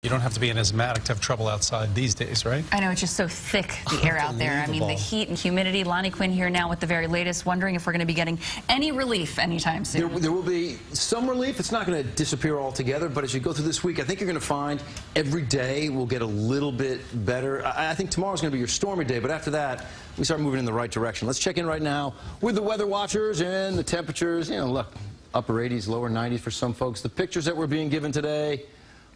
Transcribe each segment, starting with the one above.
You don't have to be an asthmatic to have trouble outside these days, right? I know, it's just so thick, the air out there. I mean, the heat and humidity. Lonnie Quinn here now with the very latest, wondering if we're going to be getting any relief anytime soon. There will be some relief. It's not going to disappear altogether, but as you go through this week, I think you're going to find every day will get a little bit better. I think tomorrow's going to be your stormy day, but after that, we start moving in the right direction. Let's check in right now with the weather watchers and the temperatures. You know, look, upper 80s, lower 90s for some folks. The pictures that we're being given today.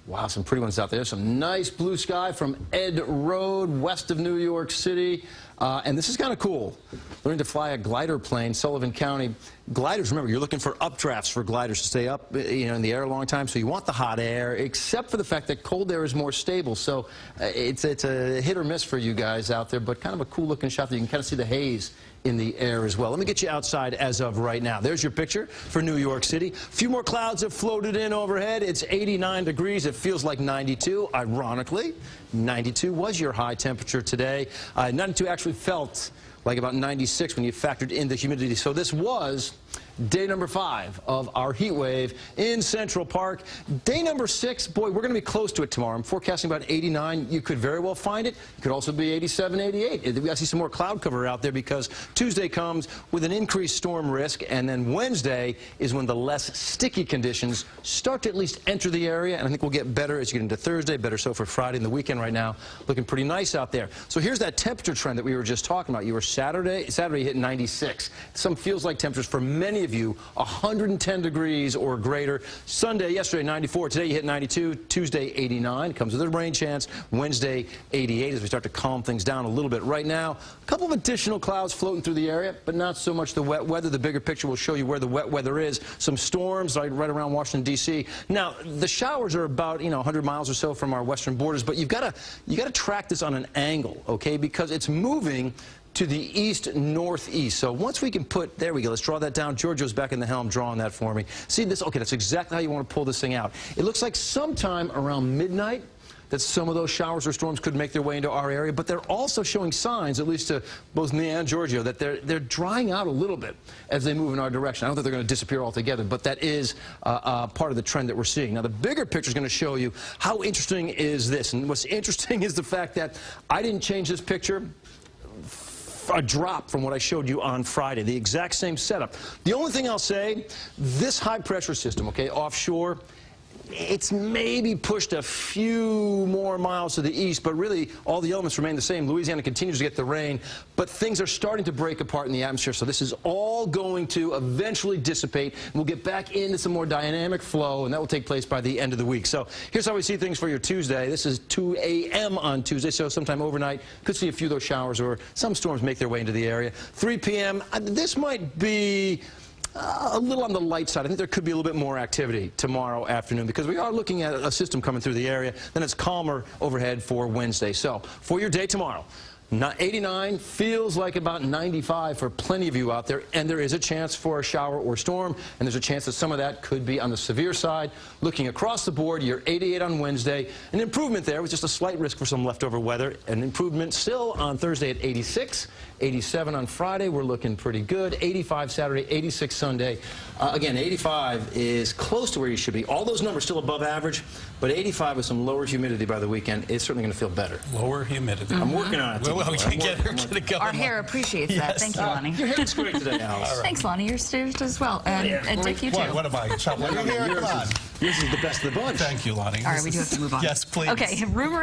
Wow, some pretty ones out there. Some nice blue sky from Ed Road, west of New York City. And this is kind of cool. Learning to fly a glider plane, Sullivan County. Gliders, remember, you're looking for updrafts for gliders to stay up in the air a long time. So you want the hot air, except for the fact that cold air is more stable. So it's a hit or miss for you guys out there, but kind of a cool looking shot that you can kind of see the haze in the air as well. Let me get you outside as of right now. There's your picture for New York City. A few more clouds have floated in overhead. It's 89 degrees. It feels like 92. Ironically, 92 was your high temperature today. 92 actually felt like about 96 when you factored in the humidity. So this was day number 5 of our heat wave in Central Park. Day number 6, boy, we're going to be close to it tomorrow. I'm forecasting about 89. You could very well find it. It could also be 87, 88. We got to see some more cloud cover out there because Tuesday comes with an increased storm risk, and then Wednesday is when the less sticky conditions start to at least enter the area, and I think we'll get better as you get into Thursday, better so for Friday and the weekend right now. Looking pretty nice out there. So here's that temperature trend that we were just talking about. You were Saturday hit 96. Some feels like temperatures for many of you 110 degrees or greater. Sunday, yesterday 94. Today you hit 92. Tuesday 89. Comes with a rain chance. Wednesday 88 as we start to calm things down a little bit. Right now, a couple of additional clouds floating through the area, but not so much the wet weather. The bigger picture will show you where the wet weather is. Some storms right around Washington, D.C. Now, the showers are about 100 miles or so from our western borders, but you got to track this on an angle, okay? Because it's moving to the east-northeast. So once we can put, there we go, let's draw that down. Giorgio's back in the helm drawing that for me. See this? Okay, that's exactly how you want to pull this thing out. It looks like sometime around midnight that some of those showers or storms could make their way into our area, but they're also showing signs, at least to both me and Giorgio, that they're drying out a little bit as they move in our direction. I don't think they're going to disappear altogether, but that is part of the trend that we're seeing. Now, the bigger picture is going to show you how interesting is this, and what's interesting is the fact that I didn't change this picture a drop from what I showed you on Friday, the exact same setup. The only thing I'll say, this high pressure system, okay, offshore, it's maybe pushed a few more miles to the east, but really all the elements remain the same. Louisiana continues to get the rain, but things are starting to break apart in the atmosphere, so this is all going to eventually dissipate, and we'll get back into some more dynamic flow, and that will take place by the end of the week. So here's how we see things for your Tuesday. This is 2 a.m. on Tuesday, so sometime overnight, could see a few of those showers or some storms make their way into the area. 3 p.m., this might be a little on the light side. I think there could be a little bit more activity tomorrow afternoon because we are looking at a system coming through the area. Then it's calmer overhead for Wednesday. So for your day tomorrow, 89 feels like about 95 for plenty of you out there, and there is a chance for a shower or storm, and there's a chance that some of that could be on the severe side. Looking across the board, you're 88 on Wednesday. An improvement there with just a slight risk for some leftover weather. An improvement still on Thursday at 86. 87 on Friday, we're looking pretty good. 85 Saturday, 86 Sunday. Again, 85 is close to where you should be. All those numbers still above average, but 85 with some lower humidity by the weekend is certainly going to feel better. Lower humidity. I'm working on it. Well, get it going. Our hair appreciates that. Thank you, Lonnie. Your hair looks great today, Alice. Right. Thanks, Lonnie. Yours as well. And Dick, you too. What am I? Chopping your hair? Come on. This is the best of the bunch. Thank you, Lonnie. All right, we do have to move on. Yes, please. Okay, rumor